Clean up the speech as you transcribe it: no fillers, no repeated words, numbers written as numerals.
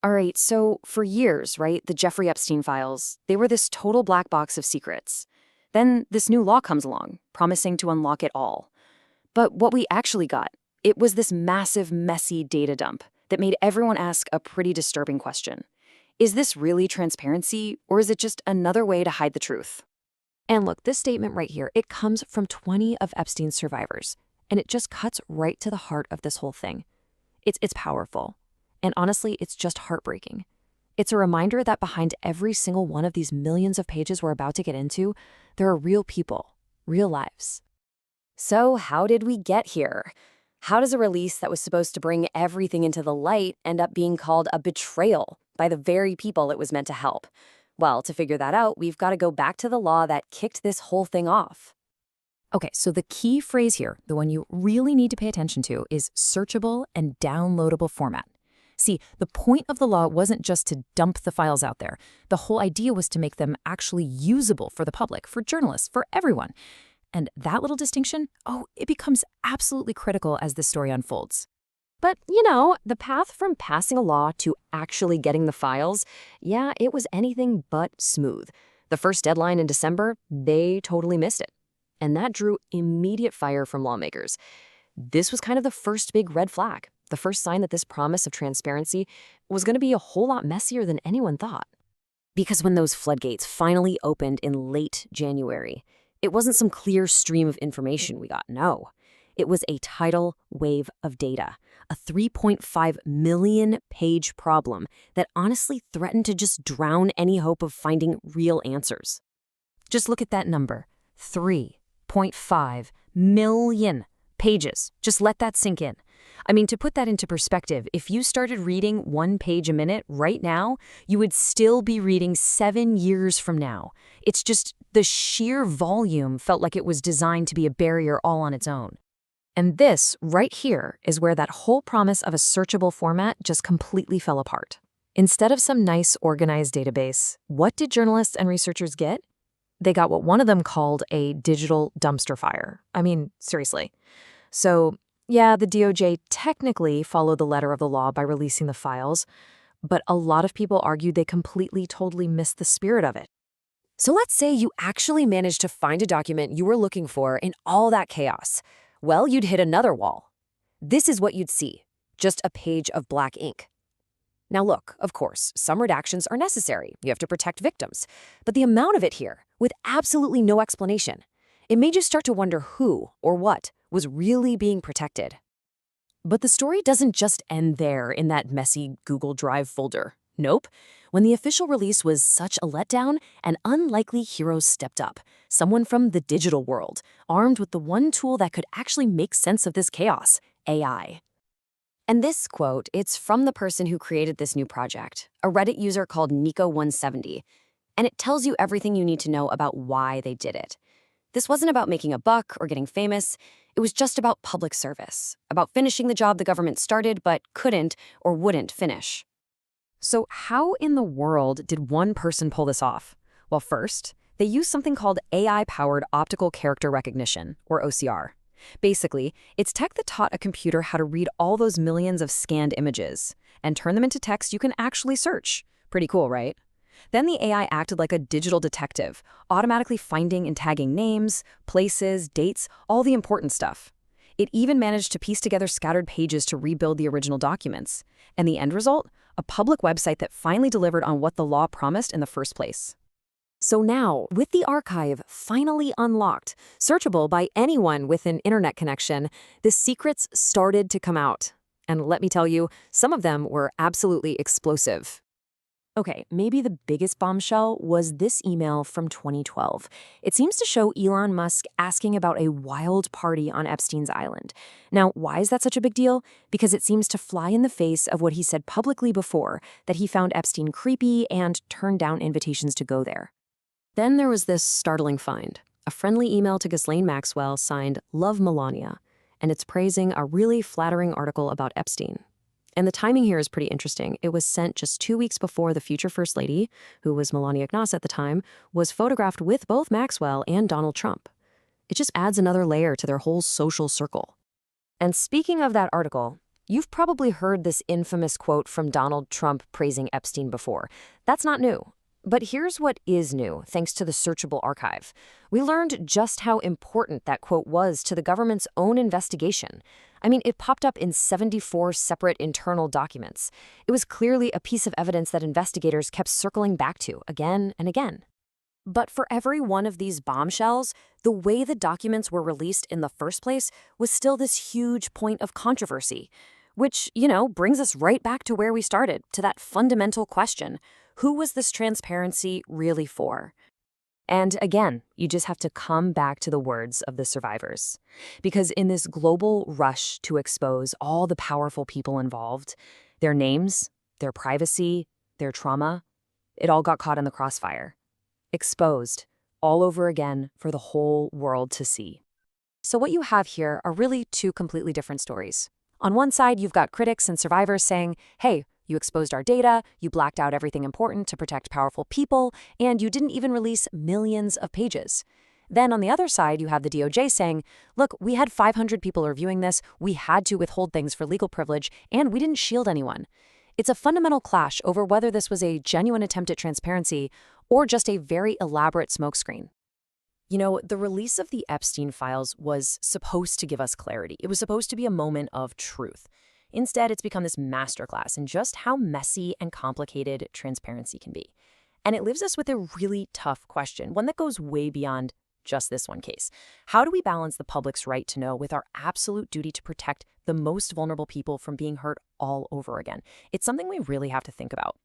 All right, so for years, right, the Jeffrey Epstein files, they were this total black box of secrets. Then this new law comes along, promising to unlock it all. But what we actually got, it was this massive, messy data dump that made everyone ask a pretty disturbing question. Is this really transparency, or is it just another way to hide the truth? And look, this statement right here, it comes from 20 of Epstein's survivors, and it just cuts right to the heart of this whole thing. It's powerful. And honestly, it's just heartbreaking. It's a reminder that behind every single one of these millions of pages we're about to get into, there are real people, real lives. So, how did we get here? How does a release that was supposed to bring everything into the light end up being called a betrayal by the very people it was meant to help? Well, to figure that out, we've got to go back to the law that kicked this whole thing off. Okay, so the key phrase here, the one you really need to pay attention to, is searchable and downloadable format. See, the point of the law wasn't just to dump the files out there. The whole idea was to make them actually usable for the public, for journalists, for everyone. And that little distinction, it becomes absolutely critical as this story unfolds. But, the path from passing a law to actually getting the files, yeah, it was anything but smooth. The first deadline in December, they totally missed it. And that drew immediate fire from lawmakers. This was kind of the first big red flag, the first sign that this promise of transparency was going to be a whole lot messier than anyone thought. Because when those floodgates finally opened in late January, it wasn't some clear stream of information we got, no. It was a tidal wave of data, a 3.5 million page problem that honestly threatened to just drown any hope of finding real answers. Just look at that number, 3.5 million pages. Just let that sink in. I mean, to put that into perspective, if you started reading 1 page a minute right now, you would still be reading 7 years from now. It's just the sheer volume felt like it was designed to be a barrier all on its own. And this, right here, is where that whole promise of a searchable format just completely fell apart. Instead of some nice, organized database, what did journalists and researchers get? They got what one of them called a digital dumpster fire. I mean, seriously. So, yeah, the DOJ technically followed the letter of the law by releasing the files, but a lot of people argued they completely, totally missed the spirit of it. So let's say you actually managed to find a document you were looking for in all that chaos. Well, you'd hit another wall. This is what you'd see, just a page of black ink. Now look, of course, some redactions are necessary. You have to protect victims. But the amount of it here, with absolutely no explanation, it made you start to wonder who or what was really being protected. But the story doesn't just end there in that messy Google Drive folder. Nope. When the official release was such a letdown, an unlikely hero stepped up. Someone from the digital world, armed with the one tool that could actually make sense of this chaos, AI. And this quote, it's from the person who created this new project, a Reddit user called Nico170. And it tells you everything you need to know about why they did it. This wasn't about making a buck or getting famous. It was just about public service, about finishing the job the government started but couldn't or wouldn't finish. So how in the world did one person pull this off? Well, first, they used something called AI-powered optical character recognition, or OCR. Basically, it's tech that taught a computer how to read all those millions of scanned images and turn them into text you can actually search. Pretty cool, right? Then the AI acted like a digital detective, automatically finding and tagging names, places, dates, all the important stuff. It even managed to piece together scattered pages to rebuild the original documents. And the end result? A public website that finally delivered on what the law promised in the first place. So now, with the archive finally unlocked, searchable by anyone with an internet connection, the secrets started to come out. And let me tell you, some of them were absolutely explosive. Okay, maybe the biggest bombshell was this email from 2012. It seems to show Elon Musk asking about a wild party on Epstein's island. Now, why is that such a big deal? Because it seems to fly in the face of what he said publicly before, that he found Epstein creepy and turned down invitations to go there. Then there was this startling find, a friendly email to Ghislaine Maxwell signed Love Melania, and it's praising a really flattering article about Epstein. And the timing here is pretty interesting. It was sent just 2 weeks before the future First Lady, who was Melania Knauss at the time, was photographed with both Maxwell and Donald Trump. It just adds another layer to their whole social circle. And speaking of that article, You've probably heard this infamous quote from Donald Trump praising Epstein before. That's not new. But here's what is new, thanks to the searchable archive. We learned just how important that quote was to the government's own investigation. I mean, it popped up in 74 separate internal documents. It was clearly a piece of evidence that investigators kept circling back to again and again. But for every one of these bombshells, the way the documents were released in the first place was still this huge point of controversy. Which, brings us right back to where we started, to that fundamental question. Who was this transparency really for? And again, you just have to come back to the words of the survivors. Because in this global rush to expose all the powerful people involved, their names, their privacy, their trauma, it all got caught in the crossfire. Exposed, all over again for the whole world to see. So what you have here are really two completely different stories. On one side, you've got critics and survivors saying, hey, you exposed our data, you blacked out everything important to protect powerful people, and you didn't even release millions of pages. Then on the other side, you have the DOJ saying, look, we had 500 people reviewing this, we had to withhold things for legal privilege, and we didn't shield anyone. It's a fundamental clash over whether this was a genuine attempt at transparency or just a very elaborate smokescreen. The release of the Epstein files was supposed to give us clarity. It was supposed to be a moment of truth. Instead, it's become this masterclass in just how messy and complicated transparency can be. And it leaves us with a really tough question, one that goes way beyond just this one case. How do we balance the public's right to know with our absolute duty to protect the most vulnerable people from being hurt all over again? It's something we really have to think about.